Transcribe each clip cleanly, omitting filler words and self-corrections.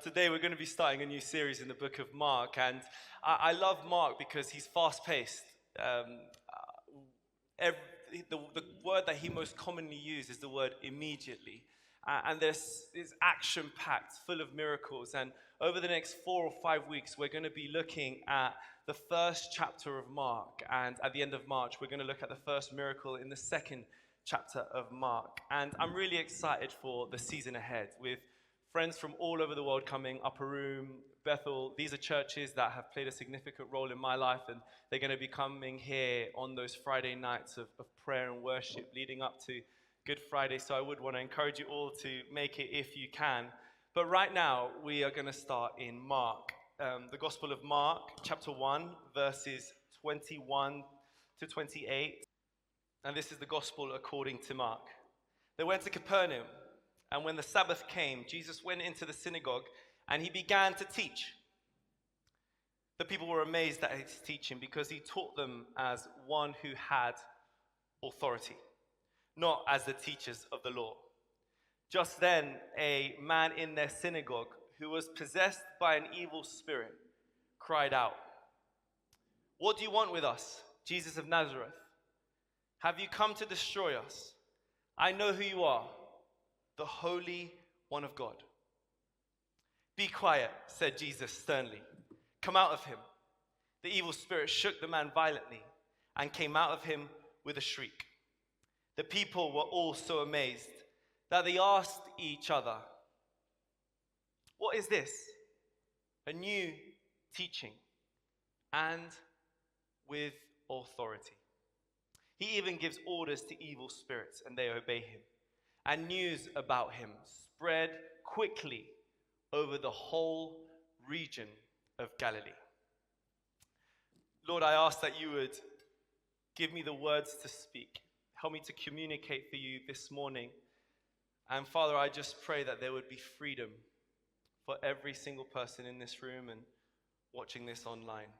Today we're going to be starting a new series in the book of Mark, and I love Mark because he's fast-paced. The word that he most commonly uses is the word immediately. And it's action-packed, full of miracles. And over the next 4 or 5 weeks, we're going to be looking at the first chapter of Mark. And at the end of March, we're going to look at the first miracle in the second chapter of Mark. And I'm really excited for the season ahead with friends from all over the world coming, Upper Room, Bethel. These are churches that have played a significant role in my life, and they're going to be coming here on those Friday nights of prayer and worship leading up to Good Friday. So I would want to encourage you all to make it if you can. But right now, we are going to start in Mark, the Gospel of Mark, chapter 1, verses 21 to 28. And this is the Gospel according to Mark. They went to Capernaum. And when the Sabbath came, Jesus went into the synagogue and he began to teach. The people were amazed at his teaching because he taught them as one who had authority, not as the teachers of the law. Just then, a man in their synagogue who was possessed by an evil spirit cried out, "What do you want with us, Jesus of Nazareth? Have you come to destroy us? I know who you are, the Holy One of God." "Be quiet," said Jesus sternly. "Come out of him." The evil spirit shook the man violently and came out of him with a shriek. The people were all so amazed that they asked each other, "What is this? A new teaching, and with authority. He even gives orders to evil spirits, and they obey him." And news about him spread quickly over the whole region of Galilee. Lord, I ask that you would give me the words to speak. Help me to communicate for you this morning. And Father, I just pray that there would be freedom for every single person in this room and watching this online.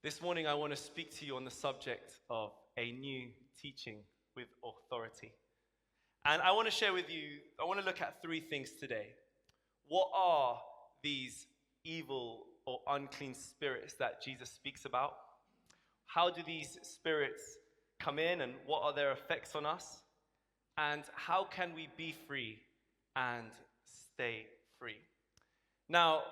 This morning, I want to speak to you on the subject of a new teaching with authority. And I want to share with you, I want to look at 3 things today. What are these evil or unclean spirits that Jesus speaks about? How do these spirits come in, and what are their effects on us? And how can we be free and stay free? Now,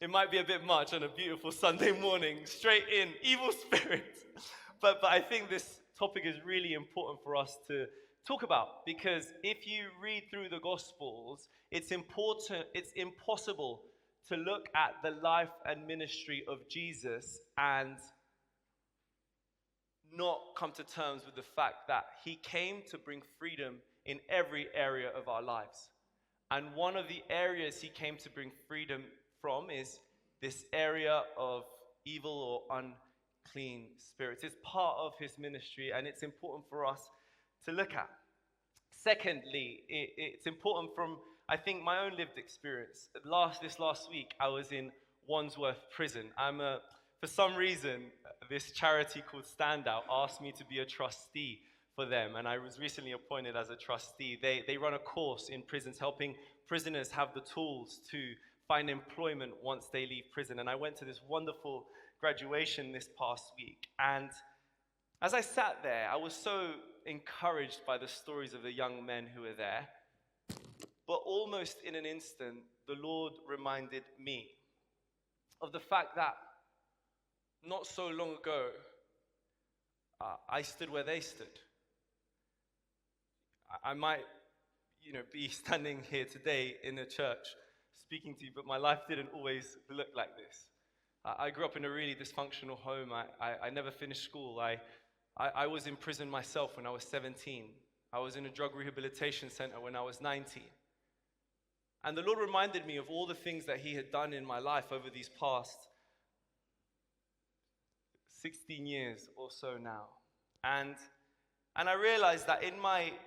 it might be a bit much on a beautiful Sunday morning, straight in, evil spirits. But I think this topic is really important for us to talk about, because if you read through the Gospels, it's impossible to look at the life and ministry of Jesus and not come to terms with the fact that he came to bring freedom in every area of our lives. And one of the areas he came to bring freedom from is this area of evil or unclean spirits. It's part of his ministry, and it's important for us to look at. Secondly, it's important from, I think, my own lived experience. This last week, I was in Wandsworth Prison. For some reason, this charity called Standout asked me to be a trustee for them, and I was recently appointed as a trustee. They run a course in prisons, helping prisoners have the tools to find employment once they leave prison. And I went to this wonderful graduation this past week, and as I sat there, I was so encouraged by the stories of the young men who were there. But almost in an instant, the Lord reminded me of the fact that not so long ago, I stood where they stood. I might, be standing here today in a church speaking to you, but my life didn't always look like this. I grew up in a really dysfunctional home. I never finished school. I was in prison myself when I was 17. I was in a drug rehabilitation center when I was 19. And the Lord reminded me of all the things that he had done in my life over these past 16 years or so now. And I realized that in my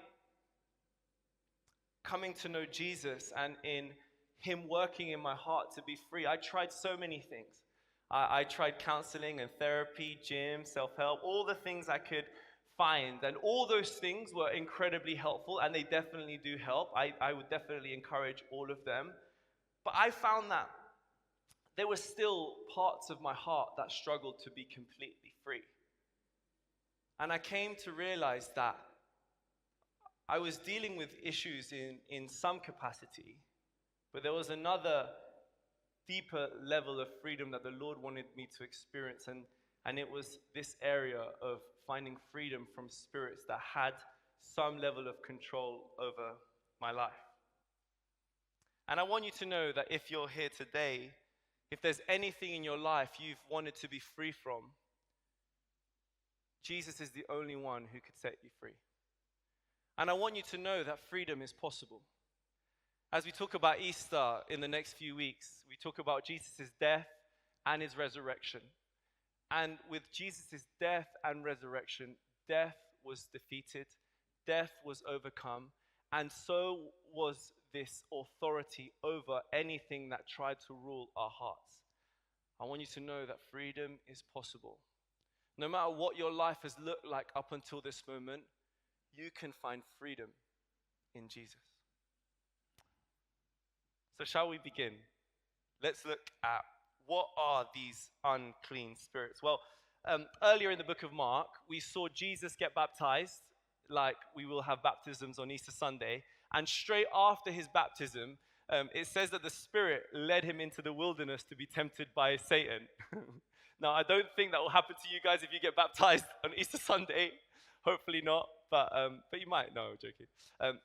coming to know Jesus and in him working in my heart to be free, I tried so many things. I tried counseling and therapy, gym, self-help, all the things I could find. And all those things were incredibly helpful, and they definitely do help. I would definitely encourage all of them. But I found that there were still parts of my heart that struggled to be completely free. And I came to realize that I was dealing with issues in some capacity, but there was another deeper level of freedom that the Lord wanted me to experience. And it was this area of finding freedom from spirits that had some level of control over my life. And I want you to know that if you're here today, if there's anything in your life you've wanted to be free from, Jesus is the only one who could set you free. And I want you to know that freedom is possible. As we talk about Easter in the next few weeks, we talk about Jesus' death and his resurrection. And with Jesus' death and resurrection, death was defeated, death was overcome, and so was this authority over anything that tried to rule our hearts. I want you to know that freedom is possible. No matter what your life has looked like up until this moment, you can find freedom in Jesus. So shall we begin? Let's look at what are these unclean spirits. Well, earlier in the book of Mark, we saw Jesus get baptized, like we will have baptisms on Easter Sunday. And straight after his baptism, it says that the Spirit led him into the wilderness to be tempted by Satan. Now, I don't think that will happen to you guys if you get baptized on Easter Sunday. Hopefully not, but you might. No, I'm joking.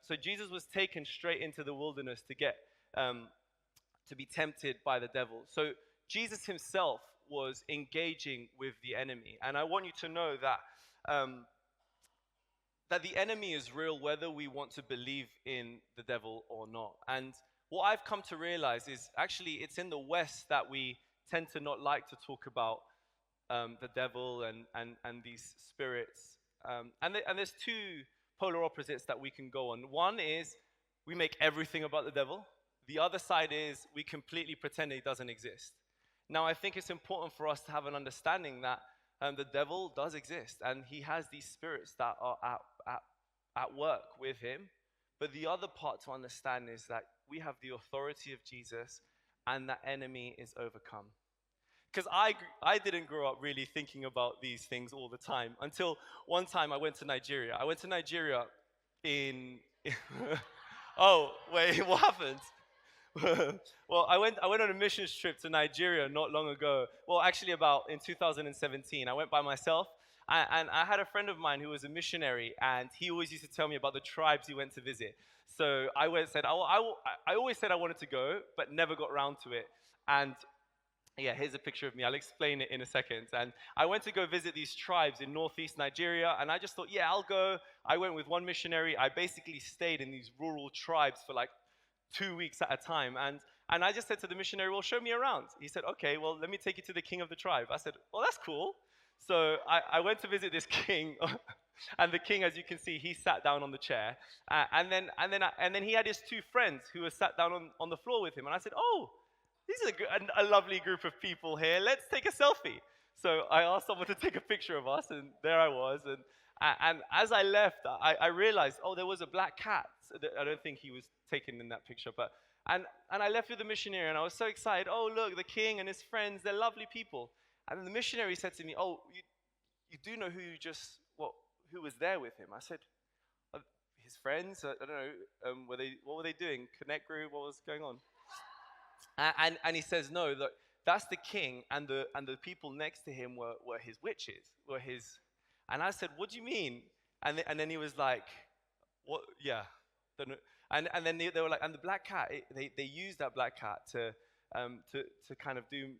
So Jesus was taken straight into the wilderness to get to be tempted by the devil. So Jesus himself was engaging with the enemy, and I want you to know that that the enemy is real, whether we want to believe in the devil or not. And what I've come to realize is actually it's in the West that we tend to not like to talk about the devil and these spirits. And there's two polar opposites that we can go on. One is we make everything about the devil. The other side is we completely pretend he doesn't exist. Now, I think it's important for us to have an understanding that the devil does exist, and he has these spirits that are at work with him. But the other part to understand is that we have the authority of Jesus, and that enemy is overcome. Because I didn't grow up really thinking about these things all the time until one time I went to Nigeria. I went to Nigeria in oh, wait, what happened? Well, I went on a missions trip to Nigeria not long ago. Well, actually about in 2017. I went by myself, and I had a friend of mine who was a missionary, and he always used to tell me about the tribes he went to visit. So I always said I wanted to go, but never got around to it. And yeah, here's a picture of me. I'll explain it in a second. And I went to go visit these tribes in northeast Nigeria, and I just thought, yeah, I'll go. I went with one missionary. I basically stayed in these rural tribes for like 2 weeks at a time. And I just said to the missionary, well, show me around. He said, okay, well, let me take you to the king of the tribe. I said, well, that's cool. So I went to visit this king, and the king, as you can see, he sat down on the chair. And then he had his two friends who were sat down on the floor with him. And I said, oh, these are a lovely group of people here. Let's take a selfie. So I asked someone to take a picture of us, and there I was. And as I left, I realized, oh, there was a black cat. I don't think he was taken in that picture, but and I left with the missionary, and I was so excited. Oh, look, the king and his friends, they're lovely people. And then the missionary said to me, oh, you do know who was there with him? I said, his friends? I don't know. What were they doing? Connect group? What was going on? And he says, no, look, that's the king, and the people next to him were his witches, And I said, what do you mean? And then he was like, what? Yeah, don't know. And then they were like, and the black cat, they used that black cat to kind of do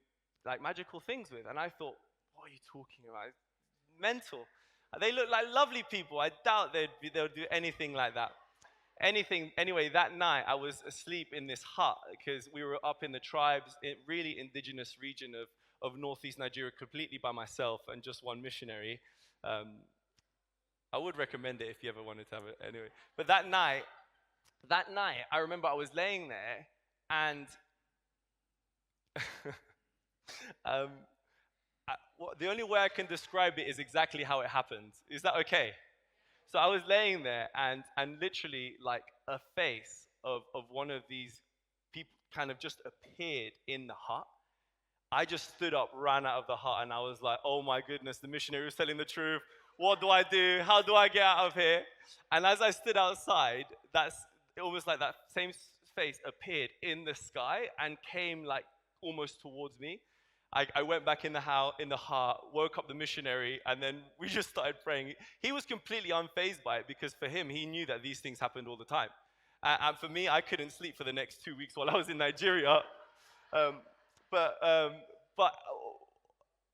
like magical things with. And I thought, what are you talking about? It's mental. They look like lovely people. I doubt they'll do anything like that. Anyway, that night I was asleep in this hut because we were up in the tribes, really indigenous region of northeast Nigeria, completely by myself and just one missionary. I would recommend it if you ever wanted to have it anyway. But that night, I remember I was laying there, and the only way I can describe it is exactly how it happened. Is that okay? So I was laying there, and literally, like, a face of one of these people kind of just appeared in the hut. I just stood up, ran out of the hut, and I was like, oh my goodness, the missionary was telling the truth. What do I do? How do I get out of here? And as I stood outside, that's almost like that same face appeared in the sky and came like almost towards me. I went back in the house, in the hut, woke up the missionary, and then we just started praying. He was completely unfazed by it because for him, he knew that these things happened all the time. And for me, I couldn't sleep for the next 2 weeks while I was in Nigeria. Um, but um, but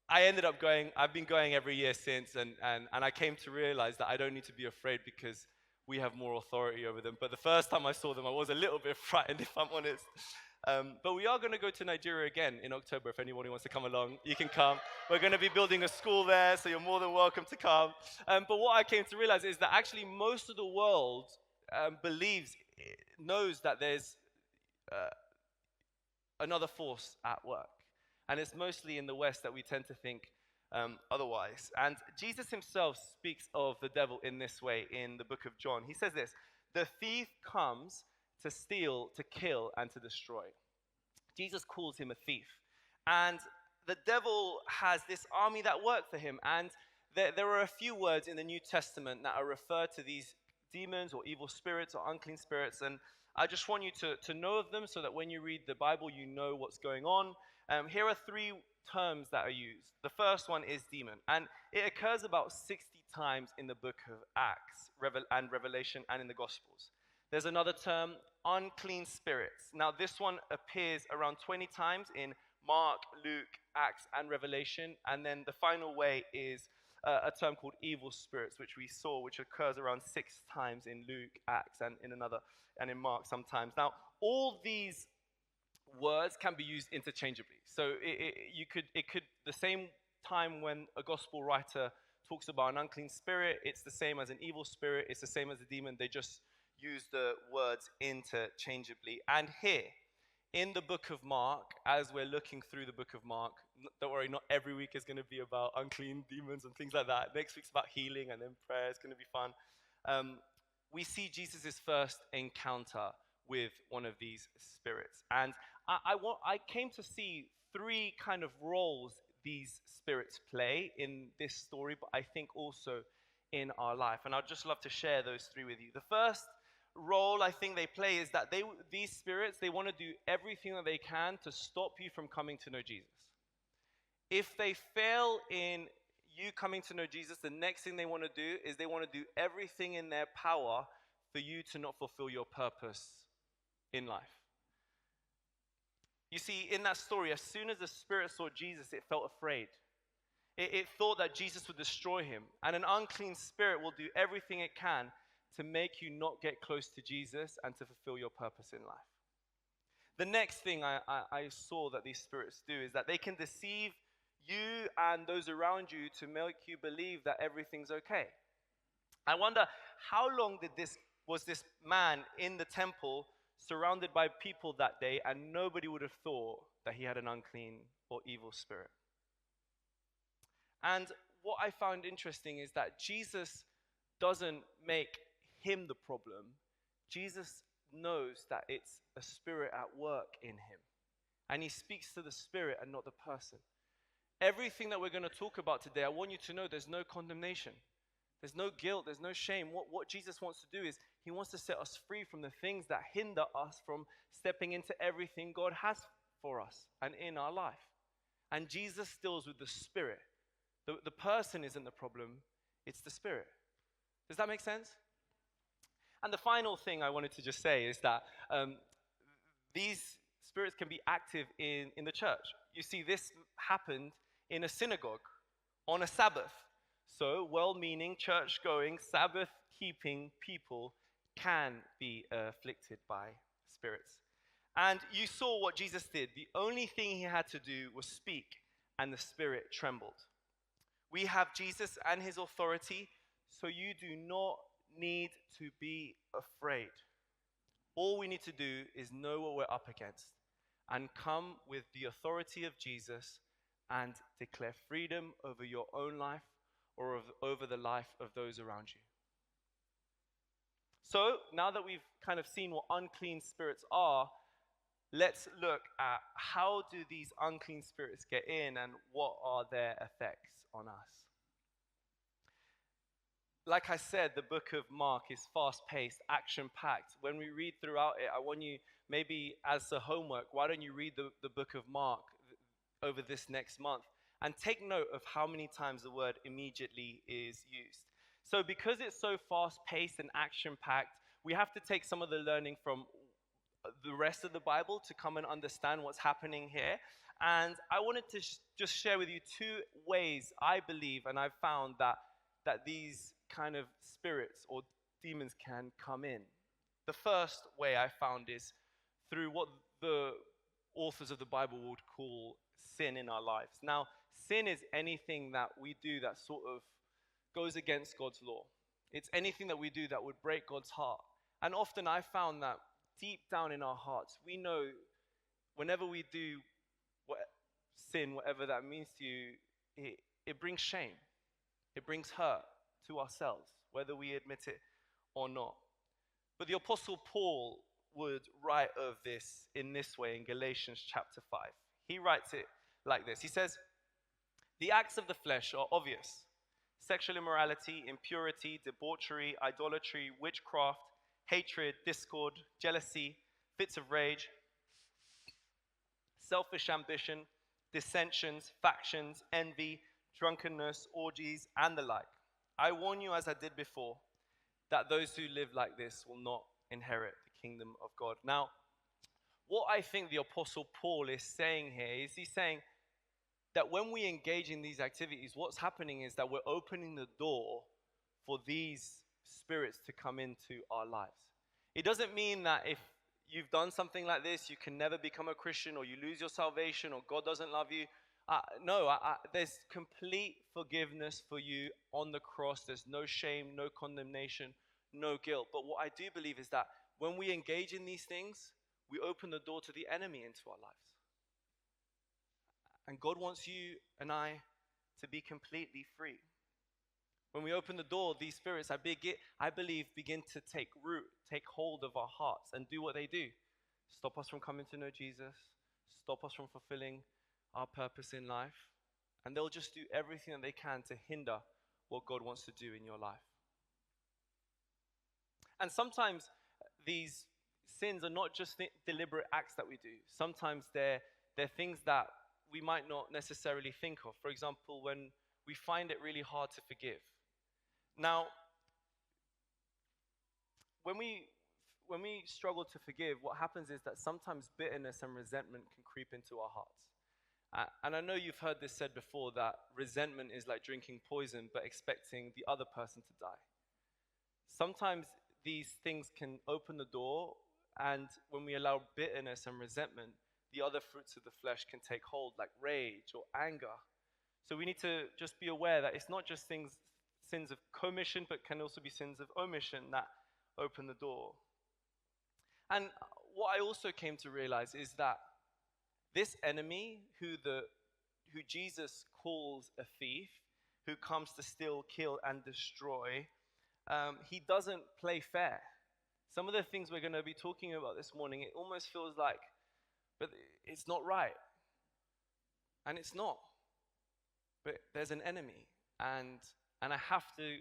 I ended up going. I've been going every year since, and I came to realize that I don't need to be afraid because we have more authority over them. But the first time I saw them, I was a little bit frightened, if I'm honest. But we are going to go to Nigeria again in October. If anybody wants to come along, you can come. We're going to be building a school there, so you're more than welcome to come. But what I came to realize is that actually most of the world knows that there's another force at work. And it's mostly in the West that we tend to think otherwise. And Jesus himself speaks of the devil in this way in the book of John. He says this: the thief comes to steal, to kill, and to destroy. Jesus calls him a thief. And the devil has this army that work for him. And there are a few words in the New Testament that are referred to these demons or evil spirits or unclean spirits. And I just want you to know of them so that when you read the Bible, you know what's going on. Here are 3 terms that are used. The first one is demon. And it occurs about 60 times in the book of Acts and Revelation and in the Gospels. There's another term, unclean spirits. Now, this one appears around 20 times in Mark, Luke, Acts, and Revelation. And then the final way is a term called evil spirits, which we saw, which occurs around 6 times in Luke, Acts, and in Mark sometimes. Now, all these words can be used interchangeably. So the same time when a gospel writer talks about an unclean spirit, it's the same as an evil spirit, it's the same as a demon. They just use the words interchangeably. And here, in the book of Mark, as we're looking through the book of Mark, don't worry, not every week is going to be about unclean demons and things like that. Next week's about healing, and then prayer is going to be fun. We see Jesus' first encounter with one of these spirits. And I came to see 3 kind of roles these spirits play in this story, but I think also in our life. And I'd just love to share those 3 with you. The first role I think they play is that these spirits, they want to do everything that they can to stop you from coming to know Jesus. If they fail in you coming to know Jesus, the next thing they want to do is they want to do everything in their power for you to not fulfill your purpose in life. You see, in that story, as soon as the spirit saw Jesus, it felt afraid. It thought that Jesus would destroy him. And an unclean spirit will do everything it can to make you not get close to Jesus and to fulfill your purpose in life. The next thing I saw that these spirits do is that they can deceive you and those around you to make you believe that everything's okay. I wonder how long was this man in the temple surrounded by people that day, and nobody would have thought that he had an unclean or evil spirit. And what I found interesting is that Jesus doesn't make him the problem. Jesus knows that it's a spirit at work in him. And he speaks to the spirit and not the person. Everything that we're going to talk about today, I want you to know there's no condemnation. There's no guilt, there's no shame. What Jesus wants to do is he wants to set us free from the things that hinder us from stepping into everything God has for us and in our life. And Jesus deals with the spirit. The person isn't the problem, it's the spirit. Does that make sense? And the final thing I wanted to just say is that these spirits can be active in the church. You see, this happened in a synagogue on a Sabbath. So, well-meaning, church-going, Sabbath-keeping people can be afflicted by spirits. And you saw what Jesus did. The only thing he had to do was speak, and the spirit trembled. We have Jesus and his authority, so you do not need to be afraid. All we need to do is know what we're up against and come with the authority of Jesus and declare freedom over your own life or over the life of those around you. So now that we've kind of seen what unclean spirits are, let's look at how do these unclean spirits get in and what are their effects on us. Like I said, the book of Mark is fast-paced, action-packed. When we read throughout it, I want you, maybe as a homework, why don't you read the book of Mark over this next month and take note of how many times the word immediately is used. So because it's so fast-paced and action-packed, we have to take some of the learning from the rest of the Bible to come and understand what's happening here. And I wanted to just share with you two ways I believe, and I've found that these kind of spirits or demons can come in. The first way I found is through what the authors of the Bible would call sin in our lives. Now, sin is anything that we do that sort of goes against God's law. It's anything that we do that would break God's heart. And often I found that deep down in our hearts, we know whenever we do sin, whatever that means to you, it brings shame. It brings hurt to ourselves, whether we admit it or not. But the Apostle Paul would write of this in this way in Galatians chapter 5. He writes it like this. He says, "The acts of the flesh are obvious: sexual immorality, impurity, debauchery, idolatry, witchcraft, hatred, discord, jealousy, fits of rage, selfish ambition, dissensions, factions, envy, drunkenness, orgies, and the like. I warn you, as I did before, that those who live like this will not inherit the kingdom of God." Now, what I think the Apostle Paul is saying here is he's saying that when we engage in these activities, what's happening is that we're opening the door for these spirits to come into our lives. It doesn't mean that if you've done something like this, you can never become a Christian, or you lose your salvation, or God doesn't love you. No, there's complete forgiveness for you on the cross. There's no shame, no condemnation, no guilt. But what I do believe is that when we engage in these things, we open the door to the enemy into our lives. And God wants you and I to be completely free. When we open the door, these spirits, I believe, begin to take root, take hold of our hearts and do what they do. Stop us from coming to know Jesus. Stop us from fulfilling our purpose in life. And they'll just do everything that they can to hinder what God wants to do in your life. And sometimes these sins are not just deliberate acts that we do. Sometimes they're things that we might not necessarily think of. For example, when we find it really hard to forgive. Now, when we struggle to forgive, what happens is that sometimes bitterness and resentment can creep into our hearts. And I know you've heard this said before, that resentment is like drinking poison but expecting the other person to die. Sometimes these things can open the door, and when we allow bitterness and resentment, the other fruits of the flesh can take hold, like rage or anger. So we need to just be aware that it's not just sins of commission, but can also be sins of omission that open the door. And what I also came to realize is that this enemy, who Jesus calls a thief, who comes to steal, kill, and destroy, he doesn't play fair. Some of the things we're going to be talking about this morning, it almost feels like, but it's not right. And it's not. But there's an enemy. And I have to,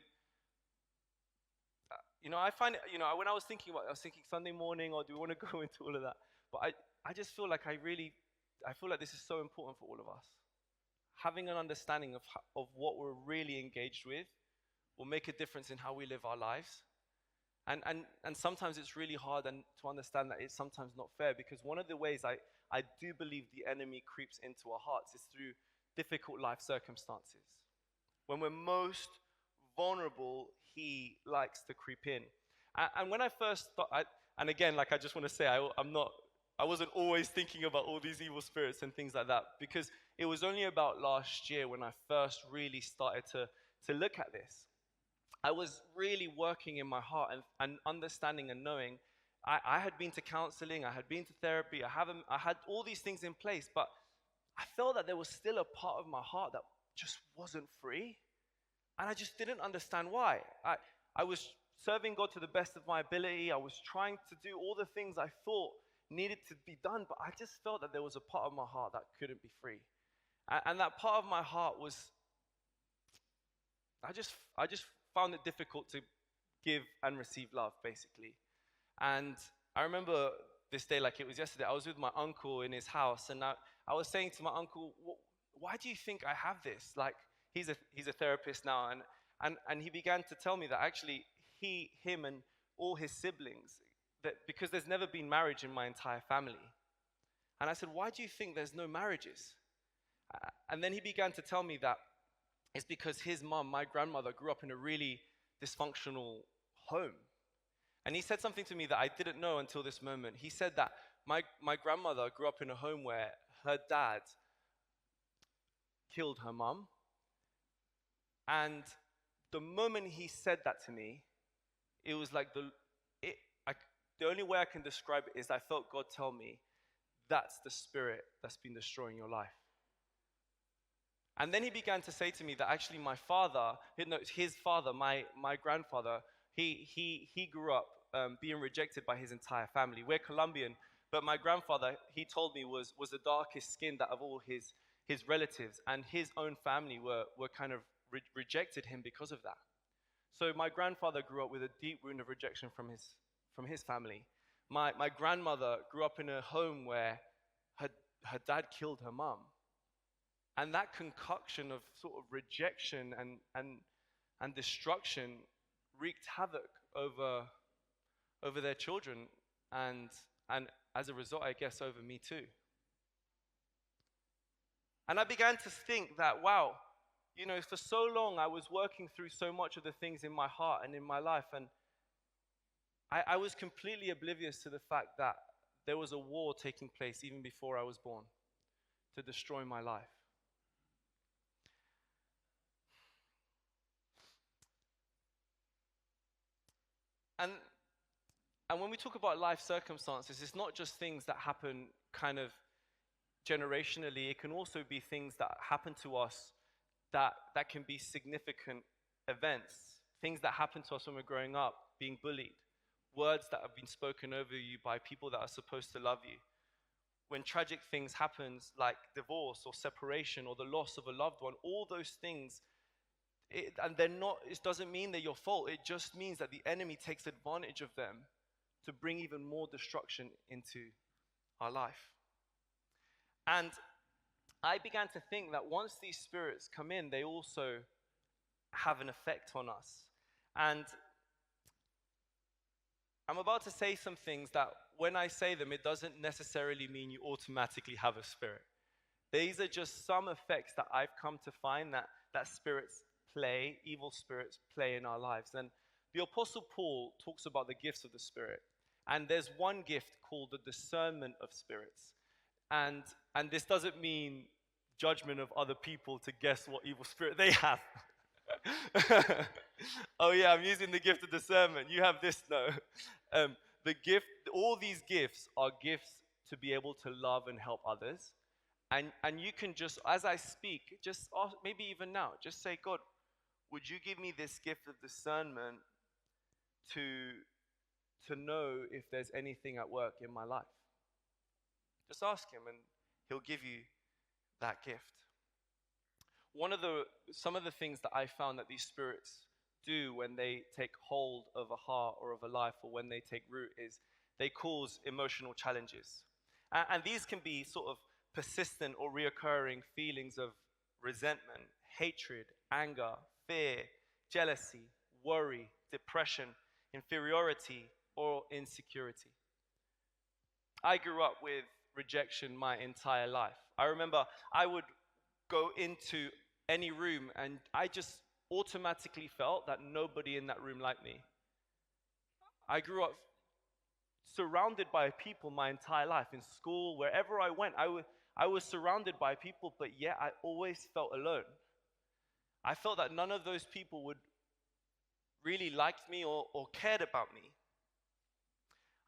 I find it, when I was thinking Sunday morning, or do we want to go into all of that? But I just feel like I feel like this is so important for all of us. Having an understanding of what we're really engaged with will make a difference in how we live our lives. And sometimes it's really hard to understand that it's sometimes not fair, because one of the ways I do believe the enemy creeps into our hearts is through difficult life circumstances. When we're most vulnerable, he likes to creep in. And when I first thought, and again, like I just want to say, I wasn't always thinking about all these evil spirits and things like that, because it was only about last year when I first really started to look at this. I was really working in my heart and understanding and knowing. I had been to counseling, I had been to therapy, I had all these things in place, but I felt that there was still a part of my heart that just wasn't free. And I just didn't understand why. I was serving God to the best of my ability. I was trying to do all the things I thought needed to be done, but I just felt that there was a part of my heart that couldn't be free. And that part of my heart was, I just found it difficult to give and receive love, basically. And I remember this day like it was yesterday. I was with my uncle in his house, and I was saying to my uncle, why do you think I have this? Like, he's a therapist now, and he began to tell me that actually him and all his siblings, that because there's never been marriage in my entire family. And I said, why do you think there's no marriages? And then he began to tell me that it's because his mom, my grandmother, grew up in a really dysfunctional home. And he said something to me that I didn't know until this moment. He said that my grandmother grew up in a home where her dad killed her mom. And the moment he said that to me, it was like the only way I can describe it is I felt God tell me, that's the spirit that's been destroying your life. And then he began to say to me that actually my father, his father, my grandfather, he grew up being rejected by his entire family. We're Colombian, but my grandfather, he told me, was the darkest skinned out of all his relatives, and his own family were kind of rejected him because of that. So my grandfather grew up with a deep wound of rejection from his family. My grandmother grew up in a home where her dad killed her mom. And that concoction of sort of rejection and destruction wreaked havoc over their children, and as a result, I guess, over me too. And I began to think that, wow, for so long I was working through so much of the things in my heart and in my life, and I was completely oblivious to the fact that there was a war taking place even before I was born to destroy my life. And when we talk about life circumstances, it's not just things that happen kind of generationally. It can also be things that happen to us that can be significant events. Things that happen to us when we're growing up, being bullied. Words that have been spoken over you by people that are supposed to love you. When tragic things happen, like divorce or separation or the loss of a loved one, all those things, it doesn't mean they're your fault. It just means that the enemy takes advantage of them to bring even more destruction into our life. And I began to think that once these spirits come in, they also have an effect on us. And I'm about to say some things that when I say them, it doesn't necessarily mean you automatically have a spirit. These are just some effects that I've come to find that spirits play, evil spirits play in our lives. And the Apostle Paul talks about the gifts of the Spirit. And there's one gift called the discernment of spirits. And this doesn't mean judgment of other people to guess what evil spirit they have. Oh yeah, I'm using the gift of discernment. You have this, no. All these gifts are gifts to be able to love and help others. And you can just, as I speak, just ask, maybe even now, just say, God, would you give me this gift of discernment to know if there's anything at work in my life? Just ask him and he'll give you that gift. Some of the things that I found that these spirits do when they take hold of a heart or of a life, or when they take root, is they cause emotional challenges. And these can be sort of persistent or reoccurring feelings of resentment, hatred, anger, fear, jealousy, worry, depression, inferiority, or insecurity. I grew up with rejection my entire life. I remember I would go into any room and I just automatically felt that nobody in that room liked me. I grew up surrounded by people my entire life. In school, wherever I went, I was surrounded by people, but yet I always felt alone. I felt that none of those people would really like me or cared about me.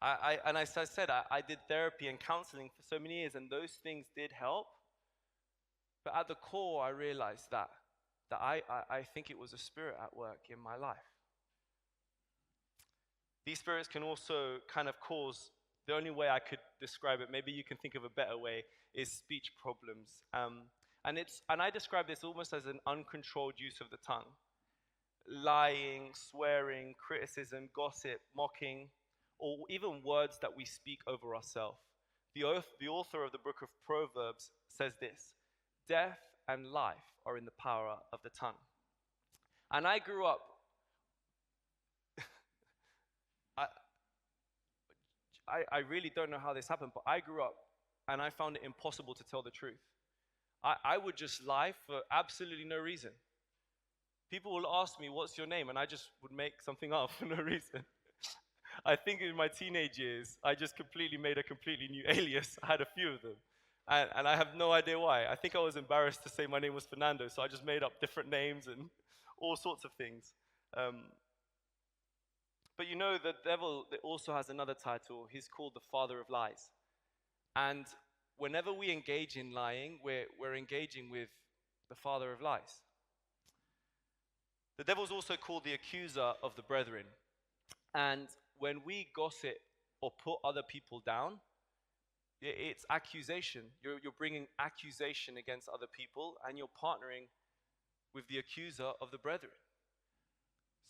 And as I said, I did therapy and counseling for so many years, and those things did help. But at the core, I realized that I think it was a spirit at work in my life. These spirits can also kind of cause, the only way I could describe it, maybe you can think of a better way, is speech problems. And I describe this almost as an uncontrolled use of the tongue. Lying, swearing, criticism, gossip, mocking, or even words that we speak over ourselves. The author of the book of Proverbs says this: death and life are in the power of the tongue. And I grew up, I, I really don't know how this happened, but I grew up and I found it impossible to tell the truth. I would just lie for absolutely no reason. People will ask me, what's your name? And I just would make something up for no reason. I think in my teenage years, I just completely made a completely new alias. I had a few of them. And I have no idea why. I think I was embarrassed to say my name was Fernando, so I just made up different names and all sorts of things. But you know, the devil also has another title. He's called the father of lies. And whenever we engage in lying, we're engaging with the father of lies. The devil's also called the accuser of the brethren. And when we gossip or put other people down, it's accusation. You're bringing accusation against other people, and you're partnering with the accuser of the brethren.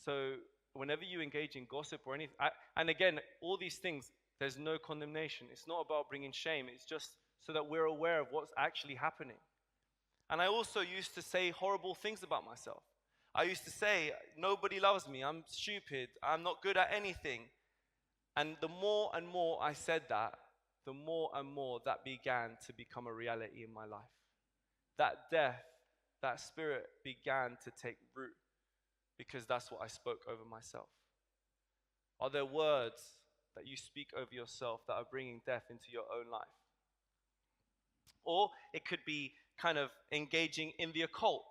So whenever you engage in gossip or anything, and again, all these things, there's no condemnation. It's not about bringing shame. It's just so that we're aware of what's actually happening. And I also used to say horrible things about myself. I used to say, nobody loves me, I'm stupid, I'm not good at anything. And the more and more I said that, the more and more that began to become a reality in my life. That death, that spirit began to take root, because that's what I spoke over myself. Are there words that you speak over yourself that are bringing death into your own life? Or it could be kind of engaging in the occult,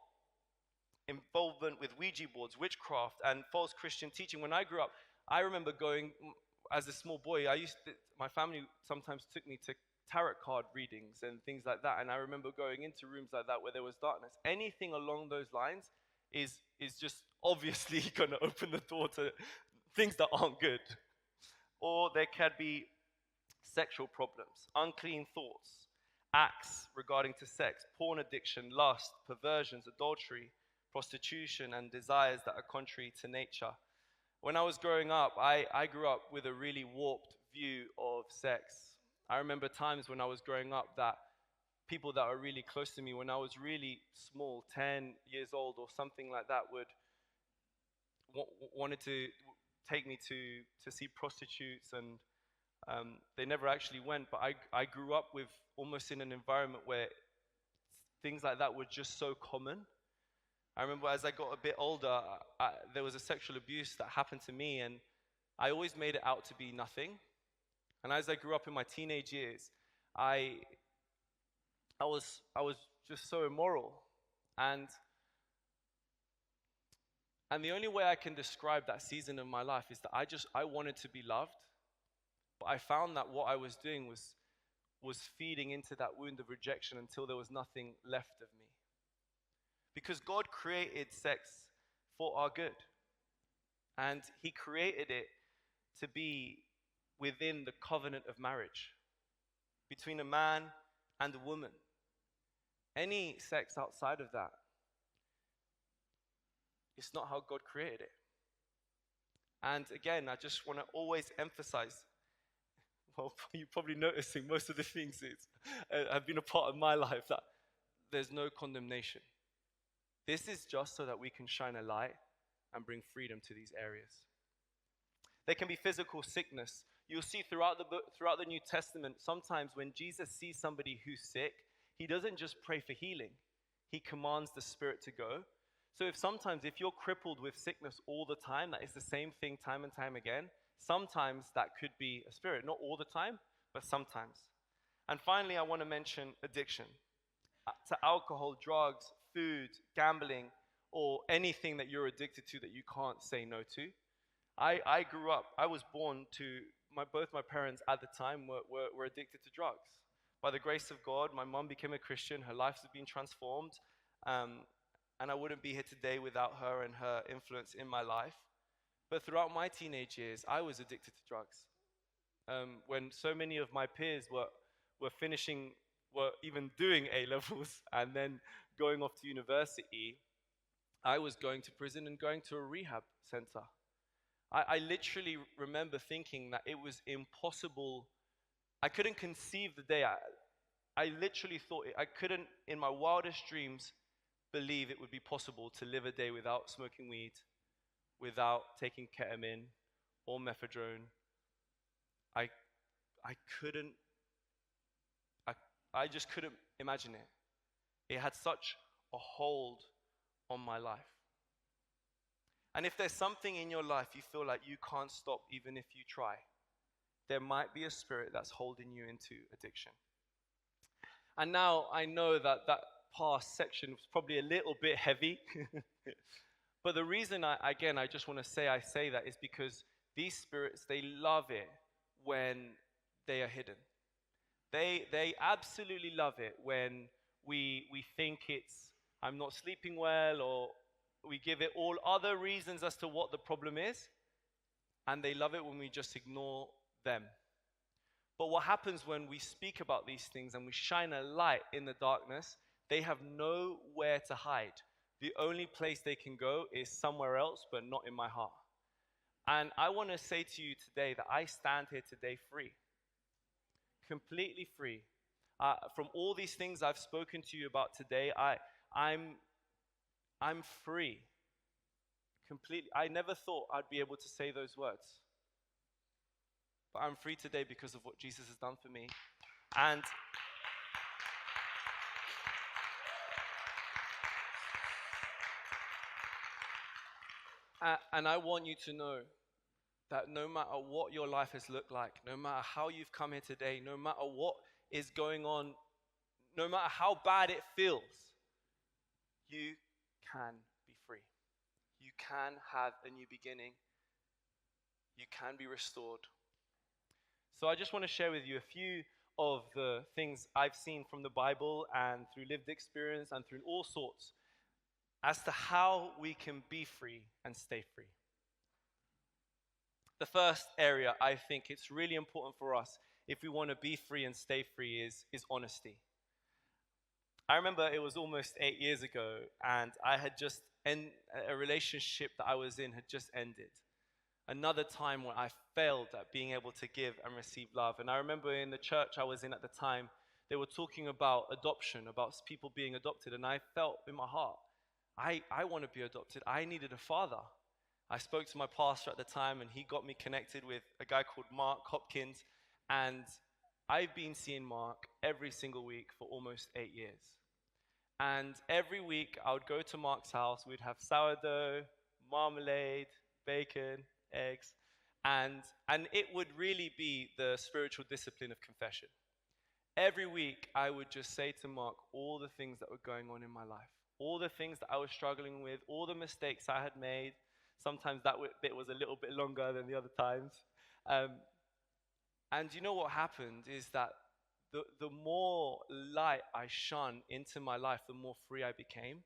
involvement with Ouija boards, witchcraft, and false Christian teaching. When I grew up, I remember going, as a small boy, my family sometimes took me to tarot card readings and things like that, and I remember going into rooms like that where there was darkness. Anything along those lines is just obviously going to open the door to things that aren't good. Or there can be sexual problems, unclean thoughts, acts regarding to sex, porn addiction, lust, perversions, adultery, prostitution, and desires that are contrary to nature. When I was growing up, I grew up with a really warped view of sex. I remember times when I was growing up that people that are really close to me, when I was really small, 10 years old or something like that, wanted to take me to see prostitutes, and they never actually went, but I grew up with almost in an environment where things like that were just so common. I remember as I got a bit older, there was a sexual abuse that happened to me, and I always made it out to be nothing. And as I grew up in my teenage years, I was just so immoral. And the only way I can describe that season of my life is that I wanted to be loved, but I found that what I was doing was feeding into that wound of rejection until there was nothing left of me. Because God created sex for our good. And He created it to be within the covenant of marriage between a man and a woman. Any sex outside of that, it's not how God created it. And again, I just want to always emphasize, well, you're probably noticing most of the things that have been a part of my life, that there's no condemnation. This is just so that we can shine a light and bring freedom to these areas. There can be physical sickness. You'll see throughout the New Testament, sometimes when Jesus sees somebody who's sick, He doesn't just pray for healing. He commands the spirit to go. So if you're crippled with sickness all the time, that is the same thing time and time again, sometimes that could be a spirit. Not all the time, but sometimes. And finally, I want to mention addiction to alcohol, drugs, food, gambling, or anything that you're addicted to that you can't say no to. I grew up, I was born to, both my parents at the time were addicted to drugs. By the grace of God, my mom became a Christian, her life has been transformed, and I wouldn't be here today without her and her influence in my life. But throughout my teenage years, I was addicted to drugs. When so many of my peers were finishing, were even doing A levels and then going off to university, I was going to prison and going to a rehab center. I literally remember thinking that it was impossible. I couldn't conceive the day. I literally thought I couldn't, in my wildest dreams, believe it would be possible to live a day without smoking weed, without taking ketamine or methadone. I, I couldn't, I, I just couldn't imagine it. It had such a hold on my life. And if there's something in your life you feel like you can't stop even if you try, there might be a spirit that's holding you into addiction. And now I know that past section was probably a little bit heavy. But the reason I just want to say I say that is because these spirits, they love it when they are hidden. They absolutely love it when we think it's, I'm not sleeping well, or we give it all other reasons as to what the problem is, and they love it when we just ignore them. But what happens when we speak about these things and we shine a light in the darkness, they have nowhere to hide. The only place they can go is somewhere else, but not in my heart. And I want to say to you today that I stand here today free. Completely free. From all these things I've spoken to you about today, I'm free. Completely. I never thought I'd be able to say those words. But I'm free today because of what Jesus has done for me. And I want you to know that no matter what your life has looked like, no matter how you've come here today, no matter what is going on, no matter how bad it feels, you can be free. You can have a new beginning. You can be restored. So I just want to share with you a few of the things I've seen from the Bible and through lived experience and through all sorts as to how we can be free and stay free. The first area I think it's really important for us if we want to be free and stay free is honesty. I remember it was almost 8 years ago, and I had just a relationship that I was in had just ended. Another time when I failed at being able to give and receive love. And I remember in the church I was in at the time, they were talking about adoption, about people being adopted. And I felt in my heart, I want to be adopted. I needed a father. I spoke to my pastor at the time, and he got me connected with a guy called Mark Hopkins. And I've been seeing Mark every single week for almost 8 years. And every week I would go to Mark's house. We'd have sourdough, marmalade, bacon, eggs, and it would really be the spiritual discipline of confession. Every week I would just say to Mark all the things that were going on in my life, all the things that I was struggling with, all the mistakes I had made. Sometimes that bit was a little bit longer than the other times. And you know what happened is that the more light I shone into my life, the more free I became.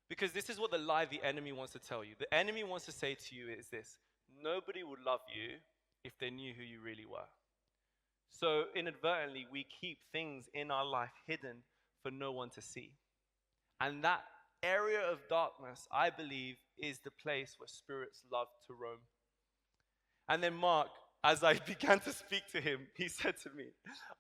Because this is what the lie the enemy wants to tell you. The enemy wants to say to you is this: nobody would love you if they knew who you really were. So inadvertently, we keep things in our life hidden for no one to see. And that area of darkness, I believe, is the place where spirits love to roam. And then Mark, as I began to speak to him, he said to me,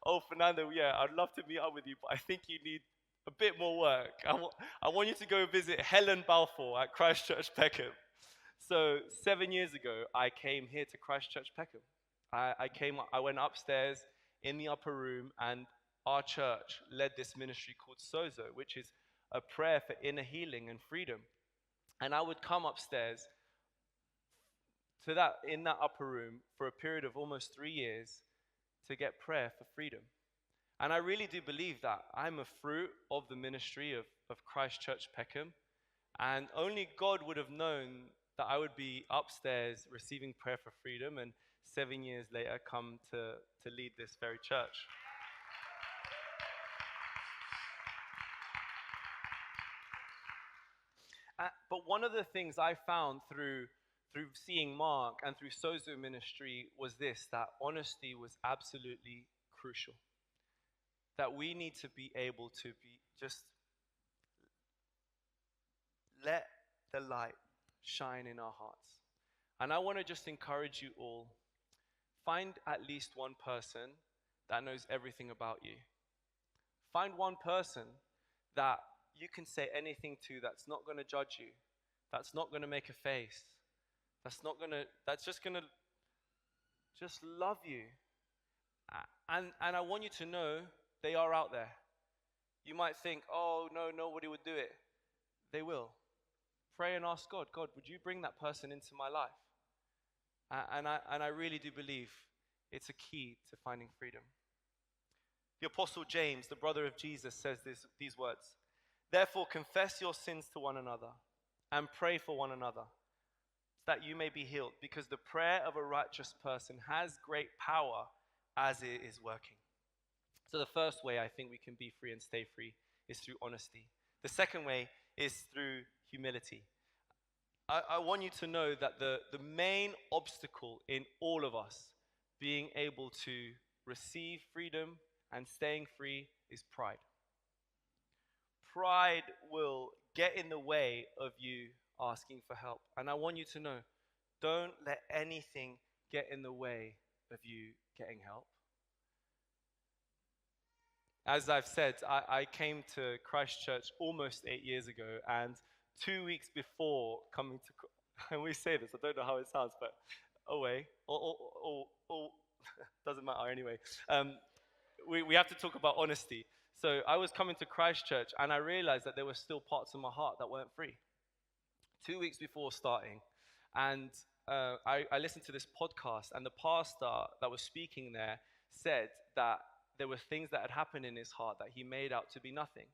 "Oh, Fernando, yeah, I'd love to meet up with you, but I think you need a bit more work. I want you to go visit Helen Balfour at Christ Church Peckham." So 7 years ago, I came here to Christ Church Peckham. I went upstairs in the upper room, and our church led this ministry called Sozo, which is a prayer for inner healing and freedom. And I would come upstairs to in that upper room for a period of almost 3 years to get prayer for freedom. And I really do believe that I'm a fruit of the ministry of Christ Church Peckham. And only God would have known that I would be upstairs receiving prayer for freedom, and 7 years later come to lead this very church. But one of the things I found through through seeing Mark and through Sozo ministry was this, that honesty was absolutely crucial. That we need to be able to be just let the light shine in our hearts. And I want to just encourage you all, find at least one person that knows everything about you. Find one person that you can say anything to that's not going to judge you, that's not going to make a face, that's just going to just love you. And I want you to know they are out there. You might think, oh, no, nobody would do it. They will. Pray and ask God, God, would you bring that person into my life? And I really do believe it's a key to finding freedom. The Apostle James, the brother of Jesus, says these words. Therefore, confess your sins to one another and pray for one another, that you may be healed, because the prayer of a righteous person has great power as it is working. So the first way I think we can be free and stay free is through honesty. The second way is through humility. I want you to know that the main obstacle in all of us being able to receive freedom and staying free is pride. Pride will get in the way of you asking for help. And I want you to know, don't let anything get in the way of you getting help. As I've said, I came to Christ Church almost 8 years ago, and 2 weeks before coming to, and we say this, I don't know how it sounds, but doesn't matter anyway. We have to talk about honesty. So I was coming to Christ Church, and I realized that there were still parts of my heart that weren't free. 2 weeks before starting, and I listened to this podcast, and the pastor that was speaking there said that there were things that had happened in his heart that he made out to be nothing.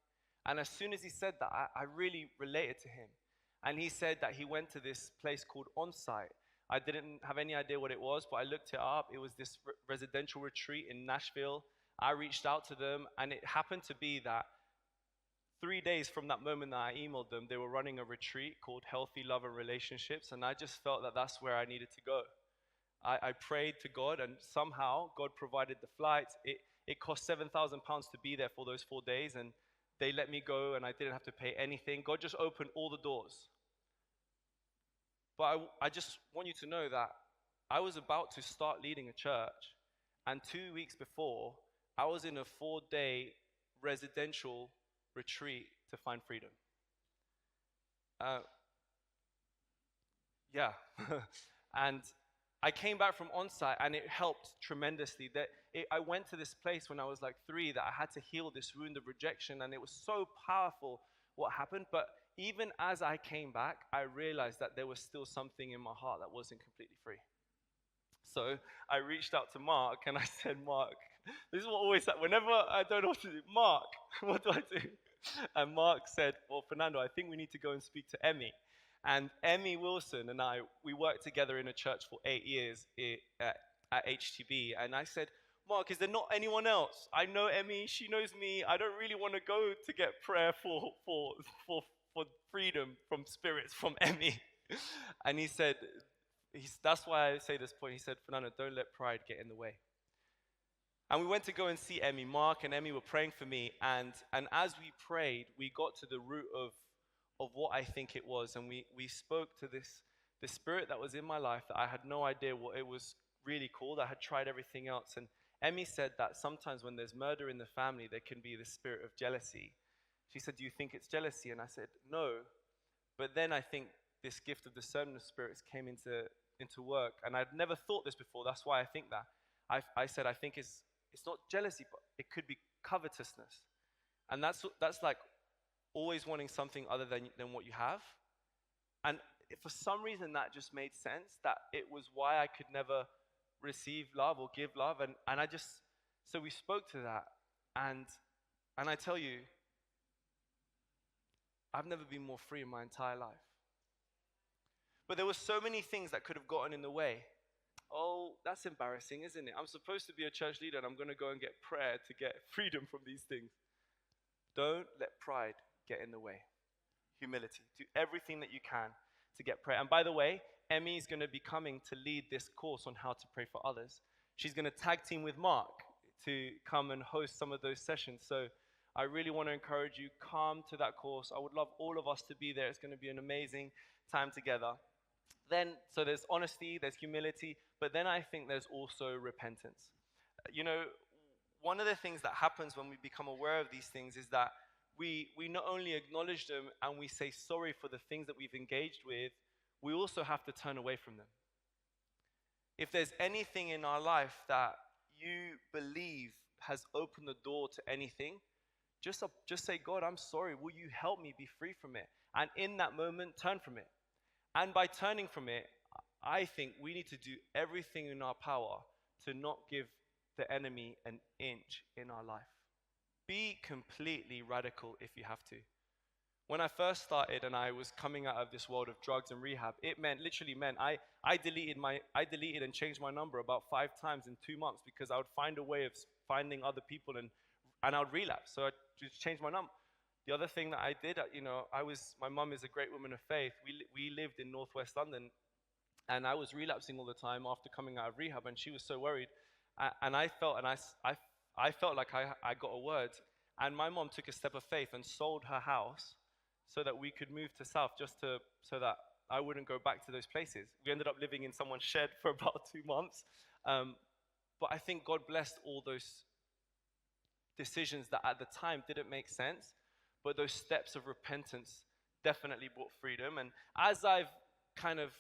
And as soon as he said that, I really related to him. And he said that he went to this place called Onsite. I didn't have any idea what it was, but I looked it up. It was this residential retreat in Nashville. I reached out to them, and it happened to be that 3 days from that moment that I emailed them, they were running a retreat called Healthy Love and Relationships, and I just felt that that's where I needed to go. I prayed to God, and somehow God provided the flights. It cost £7,000 to be there for those 4 days, and they let me go, and I didn't have to pay anything. God just opened all the doors. But I just want you to know that I was about to start leading a church, and 2 weeks before, I was in a 4-day residential retreat to find freedom. And I came back from onsite, and it helped tremendously. I went to this place when I was like 3 that I had to heal this wound of rejection, and it was so powerful what happened. But even as I came back, I realized that there was still something in my heart that wasn't completely free. So I reached out to Mark, and I said, Mark, this is what always happens. Whenever I don't know what to do, Mark, what do I do? And Mark said, well, Fernando, I think we need to go and speak to Emmy. And Emmy Wilson and I, we worked together in a church for 8 years at HTB. And I said, Mark, is there not anyone else? I know Emmy, she knows me. I don't really want to go to get prayer for freedom from spirits from Emmy. And he said, that's why I say this point. He said, Fernando, don't let pride get in the way. And we went to go and see Emmy. Mark and Emmy were praying for me. And as we prayed, we got to the root of what I think it was. And we spoke to this spirit that was in my life that I had no idea what it was really called. I had tried everything else. And Emmy said that sometimes when there's murder in the family, there can be the spirit of jealousy. She said, do you think it's jealousy? And I said, no. But then I think this gift of discernment of spirits came into work. And I'd never thought this before. That's why I think that. I said, I think it's not jealousy, but it could be covetousness. And that's like always wanting something other than what you have. And for some reason, that just made sense, that it was why I could never receive love or give love. And so we spoke to that. And I tell you, I've never been more free in my entire life. But there were so many things that could have gotten in the way. Oh, that's embarrassing, isn't it? I'm supposed to be a church leader, and I'm going to go and get prayer to get freedom from these things. Don't let pride get in the way. Humility. Do everything that you can to get prayer. And by the way, Emmy's going to be coming to lead this course on how to pray for others. She's going to tag team with Mark to come and host some of those sessions. So I really want to encourage you, come to that course. I would love all of us to be there. It's going to be an amazing time together. Then, so there's honesty, there's humility, but then I think there's also repentance. You know, one of the things that happens when we become aware of these things is that we not only acknowledge them and we say sorry for the things that we've engaged with, we also have to turn away from them. If there's anything in our life that you believe has opened the door to anything, just say, God, I'm sorry. Will you help me be free from it? And in that moment, turn from it. And by turning from it, I think we need to do everything in our power to not give the enemy an inch in our life. Be completely radical if you have to. When I first started and I was coming out of this world of drugs and rehab, it literally meant I deleted and changed my number about 5 times in 2 months because I would find a way of finding other people and I would relapse. So I just changed my number. The other thing that I did, my mum is a great woman of faith. We lived in northwest London, and I was relapsing all the time after coming out of rehab, and she was so worried. And I felt like I got a word, and my mom took a step of faith and sold her house so that we could move to South, so that I wouldn't go back to those places. We ended up living in someone's shed for about 2 months, but I think God blessed all those decisions that at the time didn't make sense, but those steps of repentance definitely brought freedom. And as I've kind of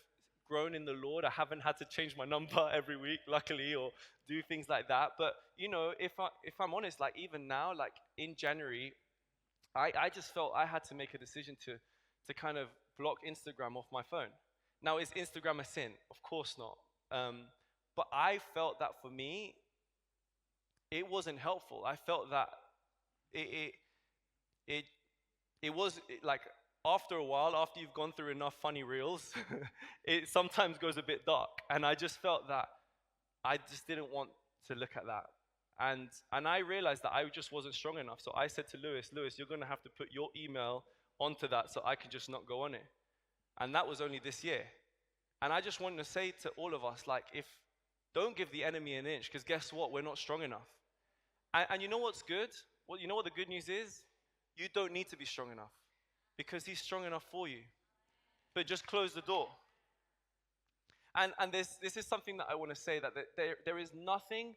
grown in the Lord, I haven't had to change my number every week, luckily, or do things like that. But you know, if I'm honest, like even now, like in January, I just felt I had to make a decision to kind of block Instagram off my phone. Now, is Instagram a sin? Of course not. But I felt that for me, it wasn't helpful. I felt that it was like after a while, after you've gone through enough funny reels, it sometimes goes a bit dark. And I just felt that I just didn't want to look at that. And I realized that I just wasn't strong enough. So I said to Lewis, you're going to have to put your email onto that so I can just not go on it. And that was only this year. And I just wanted to say to all of us, like, don't give the enemy an inch, because guess what? We're not strong enough. And you know what's good? Well, you know what the good news is? You don't need to be strong enough, because he's strong enough for you. But just close the door. And this is something that I want to say, that there is nothing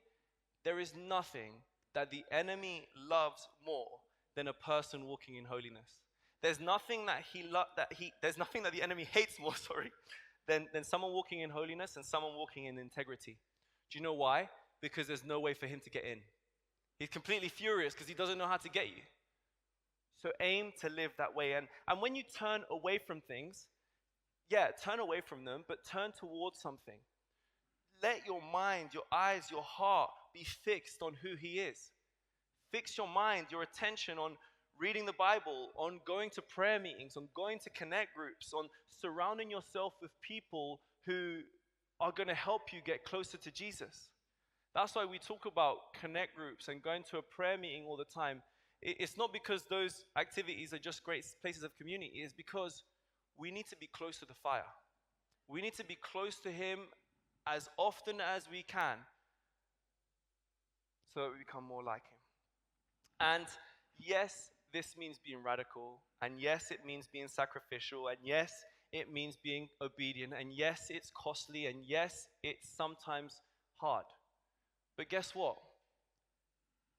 that the enemy loves more than a person walking in holiness. There's nothing that there's nothing that the enemy hates more, than someone walking in holiness and someone walking in integrity. Do you know why? Because there's no way for him to get in. He's completely furious because he doesn't know how to get you. So aim to live that way. And when you turn away from things, turn away from them, but turn towards something. Let your mind, your eyes, your heart be fixed on who he is. Fix your mind, your attention on reading the Bible, on going to prayer meetings, on going to connect groups, on surrounding yourself with people who are going to help you get closer to Jesus. That's why we talk about connect groups and going to a prayer meeting all the time. It's not because those activities are just great places of community. It's because we need to be close to the fire. We need to be close to him as often as we can so that we become more like him. And yes, this means being radical. And yes, it means being sacrificial. And yes, it means being obedient. And yes, it's costly. And yes, it's sometimes hard. But guess what?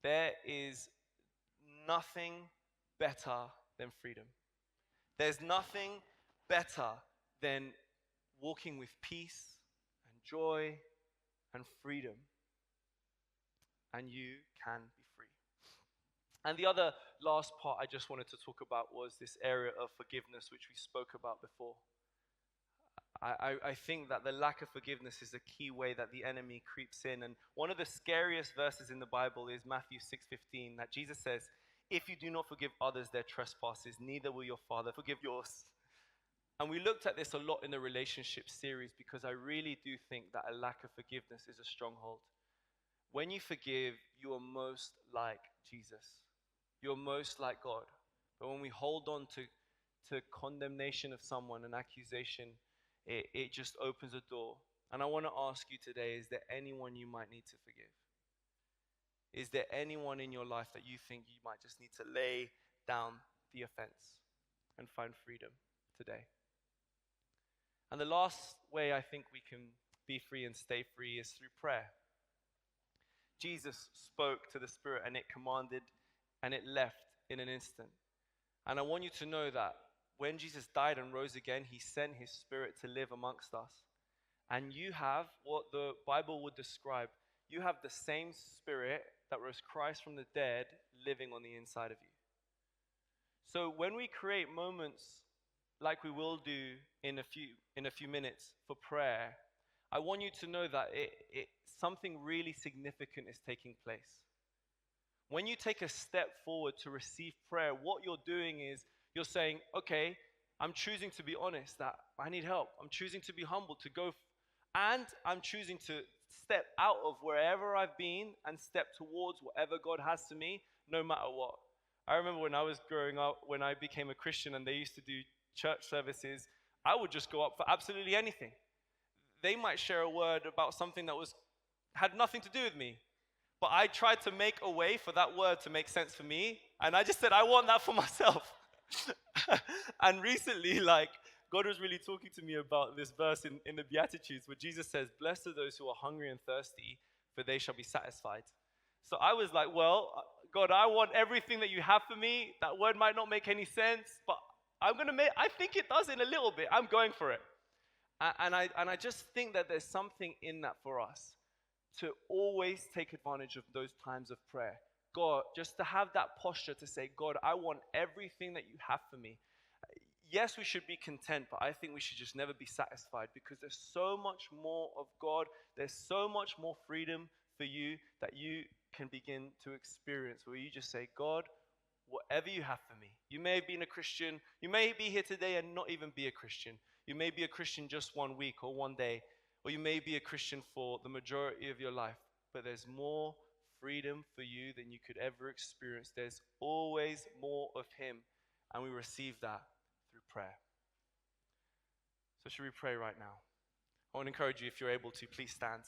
There is nothing better than freedom. There's nothing better than walking with peace and joy and freedom. And you can be free. And the other last part I just wanted to talk about was this area of forgiveness, which we spoke about before. I think that the lack of forgiveness is a key way that the enemy creeps in. And one of the scariest verses in the Bible is Matthew 6:15, that Jesus says, if you do not forgive others their trespasses, neither will your Father forgive yours. And we looked at this a lot in the relationship series, because I really do think that a lack of forgiveness is a stronghold. When you forgive, you are most like Jesus. You're most like God. But when we hold on to condemnation of someone, an accusation, it just opens a door. And I want to ask you today, is there anyone you might need to forgive? Is there anyone in your life that you think you might just need to lay down the offense and find freedom today? And the last way I think we can be free and stay free is through prayer. Jesus spoke to the Spirit and it commanded and it left in an instant. And I want you to know that when Jesus died and rose again, he sent his Spirit to live amongst us. And you have what the Bible would describe. You have the same Spirit that rose Christ from the dead living on the inside of you. So when we create moments like we will do in a few minutes for prayer, I want you to know that something really significant is taking place. When you take a step forward to receive prayer, what you're doing is you're saying, okay, I'm choosing to be honest that I need help. I'm choosing to be humble, to go, and I'm choosing to step out of wherever I've been and step towards whatever God has to me, no matter what. I remember when I was growing up, when I became a Christian and they used to do church services, I would just go up for absolutely anything. They might share a word about something that had nothing to do with me. But I tried to make a way for that word to make sense for me. And I just said, I want that for myself. And recently, God was really talking to me about this verse in the Beatitudes where Jesus says, blessed are those who are hungry and thirsty, for they shall be satisfied. So I was like, well, God, I want everything that you have for me. That word might not make any sense, but I think it does in a little bit. I'm going for it. And I just think that there's something in that for us to always take advantage of those times of prayer. God, just to have that posture to say, God, I want everything that you have for me. Yes, we should be content, but I think we should just never be satisfied because there's so much more of God. There's so much more freedom for you that you can begin to experience where you just say, God, whatever you have for me. You may have been a Christian. You may be here today and not even be a Christian. You may be a Christian just 1 week or 1 day, or you may be a Christian for the majority of your life. But there's more freedom for you than you could ever experience. There's always more of him, and we receive that through prayer. So should we pray right now? I want to encourage you, if you're able to, please stand.